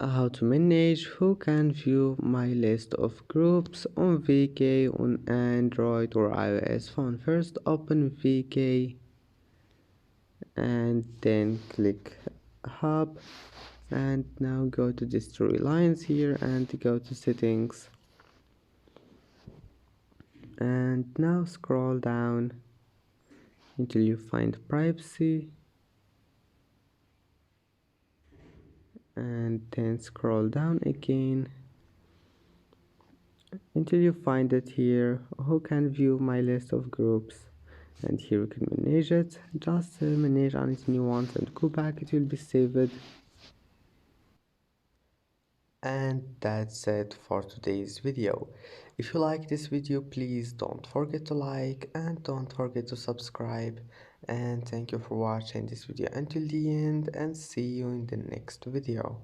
How to manage who can view my list of groups on VK on Android or iOS phone. First open VK and then click Hub, and now go to these three lines here and go to settings, and now scroll down until you find privacy, and then scroll down again until you find it here, who can view my list of groups, and here you can manage it. Just manage anything you want and go back, it will be saved. And that's it for today's video. If you like this video, please don't forget to like and don't forget to subscribe, and thank you for watching this video until the end, and see you in the next video.